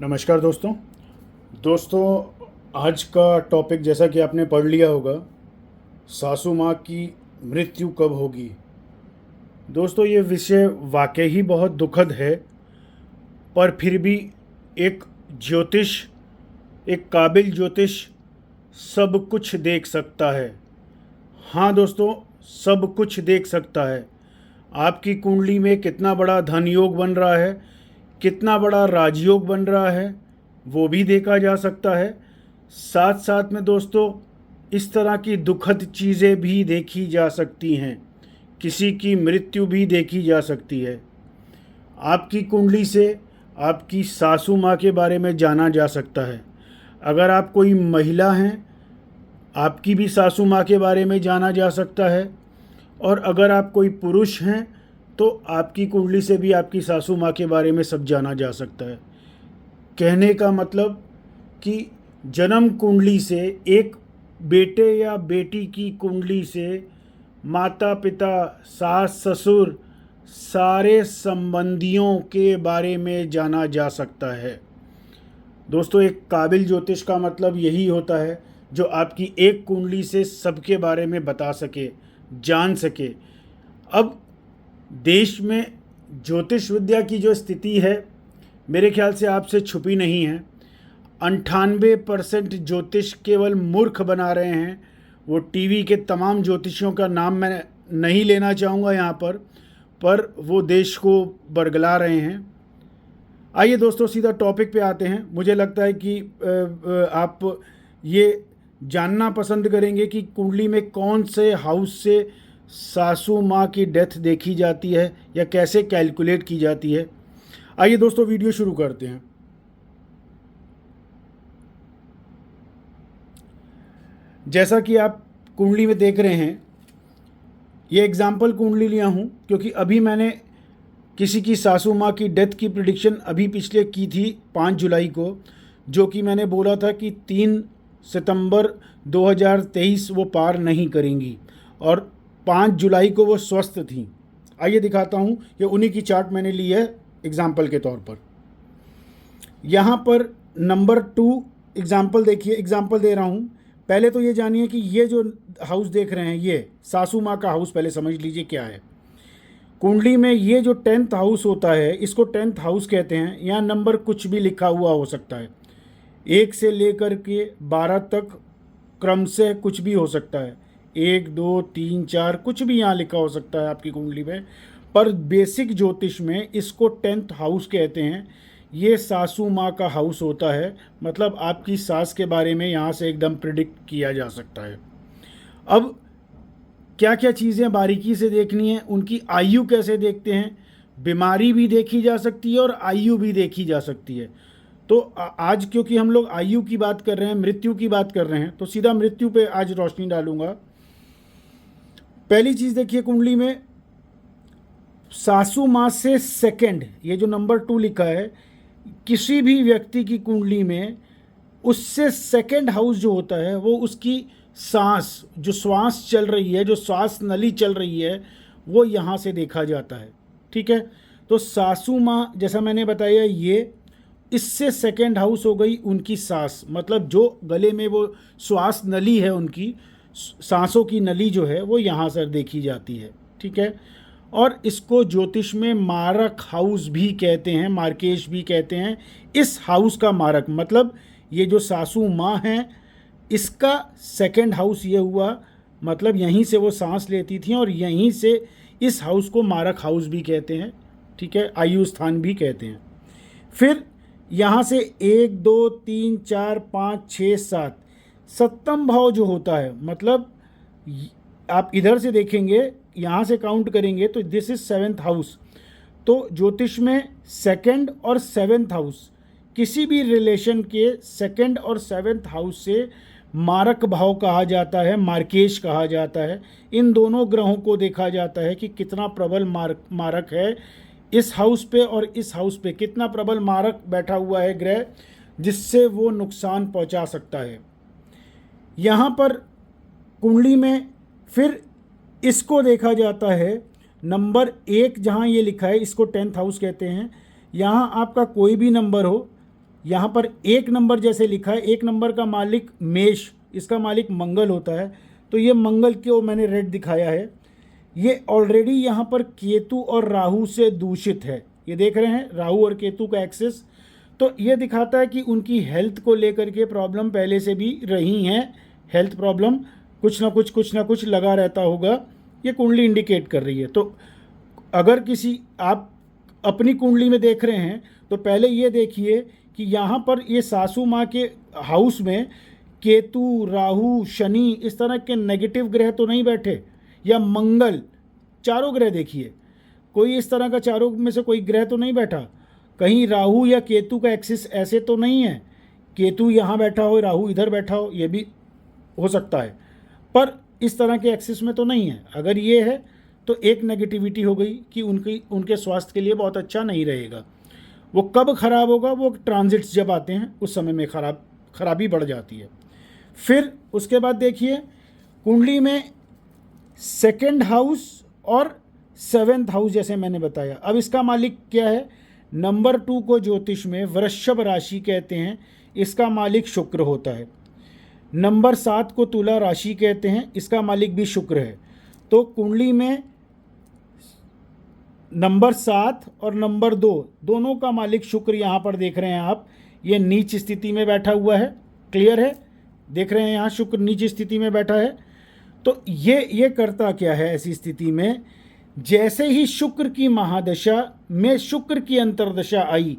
नमस्कार दोस्तों आज का टॉपिक जैसा कि आपने पढ़ लिया होगा, सासू माँ की मृत्यु कब होगी। दोस्तों ये विषय वाकई ही बहुत दुखद है, पर फिर भी एक काबिल ज्योतिष सब कुछ देख सकता है। हाँ दोस्तों, सब कुछ देख सकता है। आपकी कुंडली में कितना बड़ा धन योग बन रहा है, कितना बड़ा राजयोग बन रहा है, वो भी देखा जा सकता है। साथ साथ में दोस्तों इस तरह की दुखद चीज़ें भी देखी जा सकती हैं, किसी की मृत्यु भी देखी जा सकती है। आपकी कुंडली से आपकी सासू माँ के बारे में जाना जा सकता है। अगर आप कोई महिला हैं, आपकी भी सासू माँ के बारे में जाना जा सकता है, और अगर आप कोई पुरुष हैं तो आपकी कुंडली से भी आपकी सासू माँ के बारे में सब जाना जा सकता है। कहने का मतलब कि जन्म कुंडली से, एक बेटे या बेटी की कुंडली से माता पिता, सास ससुर, सारे संबंधियों के बारे में जाना जा सकता है। दोस्तों एक काबिल ज्योतिष का मतलब यही होता है जो आपकी एक कुंडली से सबके बारे में बता सके, जान सके। अब देश में ज्योतिष विद्या की जो स्थिति है मेरे ख्याल से आपसे छुपी नहीं है। 98% ज्योतिष केवल मूर्ख बना रहे हैं। वो टीवी के तमाम ज्योतिषियों का नाम मैं नहीं लेना चाहूँगा यहाँ पर वो देश को बरगला रहे हैं। आइए दोस्तों सीधा टॉपिक पे आते हैं। मुझे लगता है कि आप ये जानना पसंद करेंगे कि कुंडली में कौन से हाउस से सासू माँ की डेथ देखी जाती है या कैसे कैलकुलेट की जाती है। आइए दोस्तों वीडियो शुरू करते हैं। जैसा कि आप कुंडली में देख रहे हैं, ये एग्जाम्पल कुंडली लिया हूँ क्योंकि अभी मैंने किसी की सासू माँ की डेथ की प्रिडिक्शन अभी पिछले की थी 5 जुलाई को, जो कि मैंने बोला था कि 3 सितंबर 2023 वो पार नहीं करेंगी, और 5 जुलाई को वो स्वस्थ थी। आइए दिखाता हूँ, ये उन्हीं की चार्ट मैंने ली है एग्जाम्पल के तौर पर। यहाँ पर नंबर 2 एग्जाम्पल देखिए, एग्जाम्पल दे रहा हूँ। पहले तो ये जानिए कि ये जो हाउस देख रहे हैं ये सासू माँ का हाउस, पहले समझ लीजिए क्या है। कुंडली में ये जो 10th हाउस होता है, इसको 10th हाउस कहते हैं। यहाँ नंबर कुछ भी लिखा हुआ हो सकता है, 1 से लेकर के 12 तक क्रम से कुछ भी हो सकता है। 1 2 3 4 कुछ भी यहाँ लिखा हो सकता है आपकी कुंडली में, पर बेसिक ज्योतिष में इसको 10th हाउस कहते हैं। ये सासू माँ का हाउस होता है, मतलब आपकी सास के बारे में यहाँ से एकदम प्रिडिक्ट किया जा सकता है। अब क्या क्या चीज़ें बारीकी से देखनी है, उनकी आयु कैसे देखते हैं, बीमारी भी देखी जा सकती है और आयु भी देखी जा सकती है। तो आज क्योंकि हम लोग आयु की बात कर रहे हैं, मृत्यु की बात कर रहे हैं, तो सीधा मृत्यु पे आज रोशनी डालूंगा। पहली चीज़ देखिए, कुंडली में सासू माँ से सेकंड, ये जो नंबर 2 लिखा है, किसी भी व्यक्ति की कुंडली में उससे सेकंड हाउस जो होता है वो उसकी सांस, जो श्वास चल रही है, जो श्वास नली चल रही है, वो यहाँ से देखा जाता है। ठीक है, तो सासू माँ जैसा मैंने बताया, ये इससे सेकंड हाउस हो गई उनकी सांस, मतलब जो गले में वो श्वास नली है, उनकी सांसों की नली जो है वो यहाँ से देखी जाती है। ठीक है, और इसको ज्योतिष में मारक हाउस भी कहते हैं, मार्केश भी कहते हैं। इस हाउस का मारक मतलब ये जो सासू माँ हैं, इसका सेकंड हाउस ये हुआ, मतलब यहीं से वो सांस लेती थी और यहीं से इस हाउस को मारक हाउस भी कहते हैं। ठीक है, आयु स्थान भी कहते हैं। फिर यहाँ से 1 2 3 4 5 6 7 7वां भाव जो होता है, मतलब आप इधर से देखेंगे, यहाँ से काउंट करेंगे तो दिस इज 7th हाउस। तो ज्योतिष में 2nd और 7th हाउस, किसी भी रिलेशन के 2nd और 7th हाउस से मारक भाव कहा जाता है, मार्केश कहा जाता है। इन दोनों ग्रहों को देखा जाता है कि कितना प्रबल मारक है इस हाउस पे और इस हाउस पे, कितना प्रबल मारक बैठा हुआ है ग्रह जिससे वो नुकसान पहुंचा सकता है। यहाँ पर कुंडली में फिर इसको देखा जाता है नंबर 1, जहाँ ये लिखा है इसको 10th हाउस कहते हैं। यहाँ आपका कोई भी नंबर हो, यहाँ पर 1 नंबर जैसे लिखा है, 1 नंबर का मालिक मेष, इसका मालिक मंगल होता है, तो ये मंगल को मैंने रेड दिखाया है। ये ऑलरेडी यहाँ पर केतु और राहु से दूषित है, ये देख रहे हैं राहु और केतु का एक्सेस। तो ये दिखाता है कि उनकी हेल्थ को लेकर के प्रॉब्लम पहले से भी रही हैं, हेल्थ प्रॉब्लम कुछ ना कुछ लगा रहता होगा, ये कुंडली इंडिकेट कर रही है। तो अगर किसी आप अपनी कुंडली में देख रहे हैं तो पहले ये देखिए कि यहाँ पर ये सासू माँ के हाउस में केतु, राहु, शनि इस तरह के नेगेटिव ग्रह तो नहीं बैठे, या मंगल, चारों ग्रह देखिए, कोई इस तरह का चारों में से कोई ग्रह तो नहीं बैठा। कहीं राहु या केतु का एक्सिस ऐसे तो नहीं है, केतु यहाँ बैठा हो, राहु इधर बैठा हो, ये भी हो सकता है, पर इस तरह के एक्सिस में तो नहीं है। अगर ये है तो एक नेगेटिविटी हो गई कि उनके स्वास्थ्य के लिए बहुत अच्छा नहीं रहेगा। वो कब खराब होगा, वो ट्रांजिट्स जब आते हैं उस समय में खराबी बढ़ जाती है। फिर उसके बाद देखिए कुंडली में 2nd हाउस और 7th हाउस जैसे मैंने बताया। अब इसका मालिक क्या है, नंबर 2 को ज्योतिष में वृषभ राशि कहते हैं, इसका मालिक शुक्र होता है। नंबर 7 को तुला राशि कहते हैं, इसका मालिक भी शुक्र है। तो कुंडली में नंबर 7 और नंबर 2 दोनों का मालिक शुक्र यहाँ पर देख रहे हैं आप, ये नीच स्थिति में बैठा हुआ है, क्लियर है, देख रहे हैं यहाँ शुक्र नीच स्थिति में बैठा है। तो ये करता क्या है ऐसी स्थिति में, जैसे ही शुक्र की महादशा में शुक्र की अंतर्दशा आई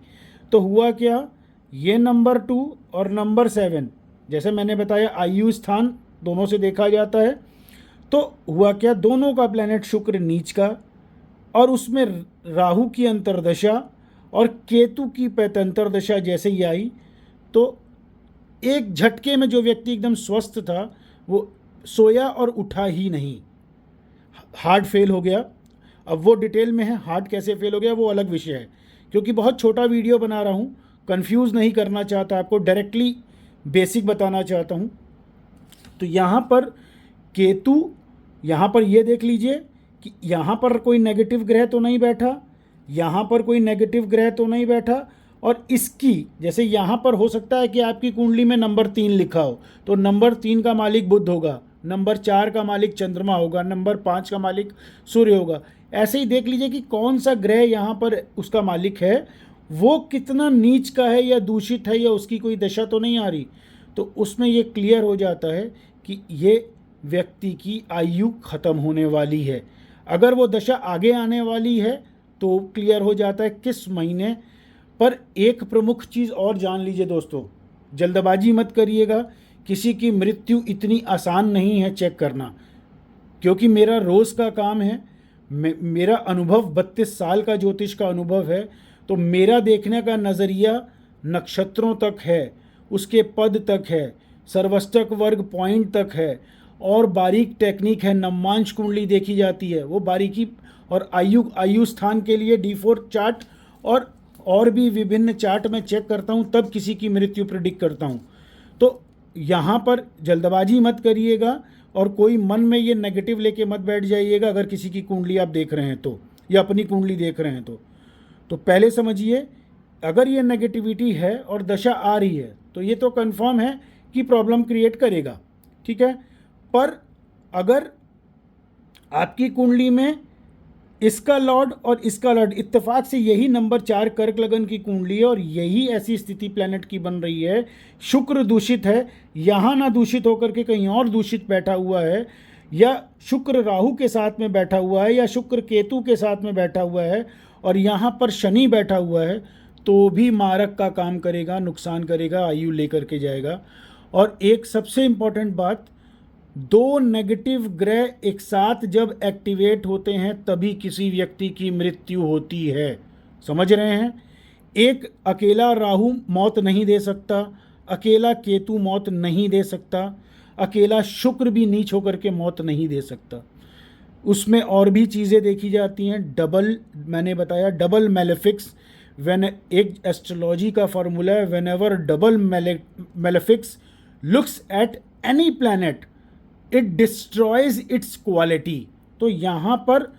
तो हुआ क्या, ये नंबर 2 और नंबर 7 जैसे मैंने बताया आयु स्थान दोनों से देखा जाता है। तो हुआ क्या, दोनों का प्लैनेट शुक्र नीच का, और उसमें राहु की अंतर्दशा और केतु की पैतंतर दशा जैसे ही आई तो एक झटके में जो व्यक्ति एकदम स्वस्थ था वो सोया और उठा ही नहीं, हार्ट फेल हो गया। अब वो डिटेल में है, हार्ट कैसे फेल हो गया वो अलग विषय है, क्योंकि बहुत छोटा वीडियो बना रहा हूँ, कंफ्यूज नहीं करना चाहता आपको, डायरेक्टली बेसिक बताना चाहता हूँ। तो यहाँ पर केतु, यहाँ पर ये देख लीजिए कि यहाँ पर कोई नेगेटिव ग्रह तो नहीं बैठा, यहाँ पर कोई नेगेटिव ग्रह तो नहीं बैठा, और इसकी जैसे यहाँ पर हो सकता है कि आपकी कुंडली में नंबर 3 लिखा हो तो नंबर 3 का मालिक बुध होगा, नंबर 4 का मालिक चंद्रमा होगा, नंबर 5 का मालिक सूर्य होगा। ऐसे ही देख लीजिए कि कौन सा ग्रह यहाँ पर उसका मालिक है, वो कितना नीच का है या दूषित है, या उसकी कोई दशा तो नहीं आ रही। तो उसमें ये क्लियर हो जाता है कि ये व्यक्ति की आयु खत्म होने वाली है। अगर वो दशा आगे आने वाली है तो क्लियर हो जाता है किस महीने। पर एक प्रमुख चीज़ और जान लीजिए दोस्तों, जल्दबाजी मत करिएगा, किसी की मृत्यु इतनी आसान नहीं है चेक करना, क्योंकि मेरा रोज़ का काम है, मेरा अनुभव 32 साल का ज्योतिष का अनुभव है, तो मेरा देखने का नज़रिया नक्षत्रों तक है, उसके पद तक है, सर्वष्टक वर्ग पॉइंट तक है, और बारीक टेक्निक है, नवमांश कुंडली देखी जाती है, वो बारीकी, और आयु स्थान के लिए D4 चार्ट और भी विभिन्न चार्ट में चेक करता हूँ, तब किसी की मृत्यु प्रिडिक्ट करता हूँ। तो यहाँ पर जल्दबाजी मत करिएगा और कोई मन में ये नेगेटिव लेके मत बैठ जाइएगा। अगर किसी की कुंडली आप देख रहे हैं तो, या अपनी कुंडली देख रहे हैं तो पहले समझिए, अगर ये नेगेटिविटी है और दशा आ रही है तो ये तो कंफर्म है कि प्रॉब्लम क्रिएट करेगा, ठीक है। पर अगर आपकी कुंडली में इसका लॉर्ड और इसका लॉर्ड इत्तेफाक से यही नंबर 4 कर्क लगन की कुंडली है और यही ऐसी स्थिति प्लैनेट की बन रही है, शुक्र दूषित है, यहाँ ना दूषित होकर के कहीं और दूषित बैठा हुआ है, या शुक्र राहु के साथ में बैठा हुआ है, या शुक्र केतु के साथ में बैठा हुआ है, और यहाँ पर शनि बैठा हुआ है, तो भी मारक का काम करेगा, नुकसान करेगा, आयु लेकर के जाएगा। और एक सबसे इम्पॉर्टेंट बात, 2 नेगेटिव ग्रह एक साथ जब एक्टिवेट होते हैं तभी किसी व्यक्ति की मृत्यु होती है, समझ रहे हैं। एक अकेला राहु मौत नहीं दे सकता, अकेला केतु मौत नहीं दे सकता, अकेला शुक्र भी नीच होकर के मौत नहीं दे सकता। उसमें और भी चीज़ें देखी जाती हैं, डबल, मैंने बताया डबल मेलेफिक्स, एक एस्ट्रोलॉजी का फॉर्मूला है, whenever double malefics looks at any planet it destroys its quality. तो यहाँ पर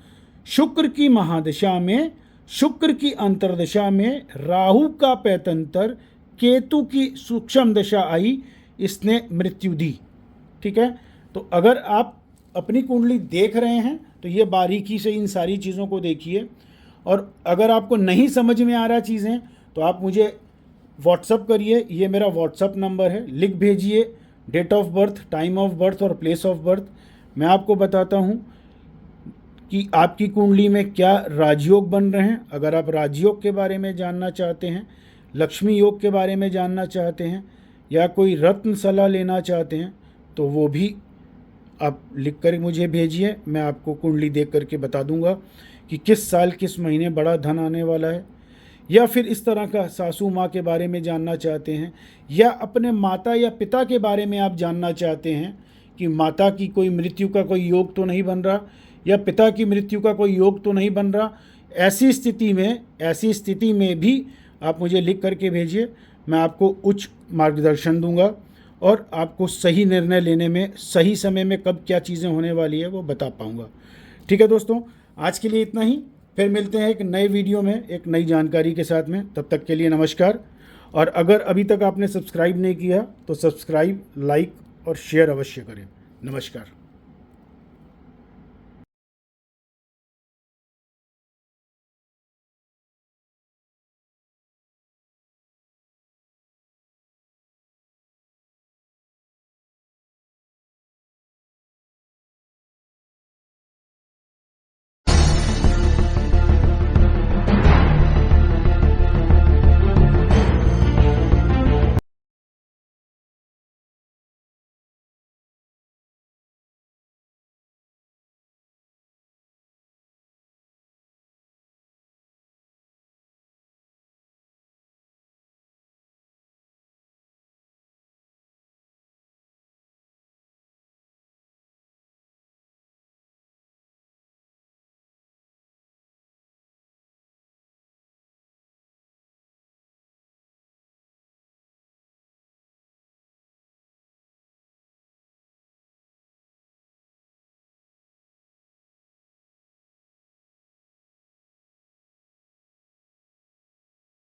शुक्र की महादशा में, शुक्र की अंतर्दशा में राहु का पैतंतर, केतु की सूक्ष्म दशा आई, इसने मृत्यु दी। ठीक है, तो अगर आप अपनी कुंडली देख रहे हैं तो ये बारीकी से इन सारी चीज़ों को देखिए। और अगर आपको नहीं समझ में आ रहा चीज़ें तो आप मुझे व्हाट्सअप करिए, ये मेरा व्हाट्सअप नंबर है, लिख भेजिए date of birth, time of birth और प्लेस ऑफ बर्थ। मैं आपको बताता हूँ कि आपकी कुंडली में क्या राजयोग बन रहे हैं। अगर आप राजयोग के बारे में जानना चाहते हैं, लक्ष्मी योग के बारे में जानना चाहते हैं, या कोई रत्न सलाह लेना चाहते हैं, तो वो भी आप लिख कर मुझे भेजिए। मैं आपको कुंडली देख करके बता दूंगा कि किस साल किस महीने बड़ा धन आने वाला है। या फिर इस तरह का सासू माँ के बारे में जानना चाहते हैं, या अपने माता या पिता के बारे में आप जानना चाहते हैं कि माता की कोई मृत्यु का कोई योग तो नहीं बन रहा, या पिता की मृत्यु का कोई योग तो नहीं बन रहा, ऐसी स्थिति में भी आप मुझे लिख करके भेजिए। मैं आपको उच्च मार्गदर्शन दूंगा और आपको सही निर्णय लेने में, सही समय में कब क्या चीज़ें होने वाली है वो बता पाऊंगा। ठीक है दोस्तों, आज के लिए इतना ही। फिर मिलते हैं एक नए वीडियो में एक नई जानकारी के साथ में। तब तक के लिए नमस्कार। और अगर अभी तक आपने सब्सक्राइब नहीं किया तो सब्सक्राइब, लाइक और शेयर अवश्य करें। नमस्कार।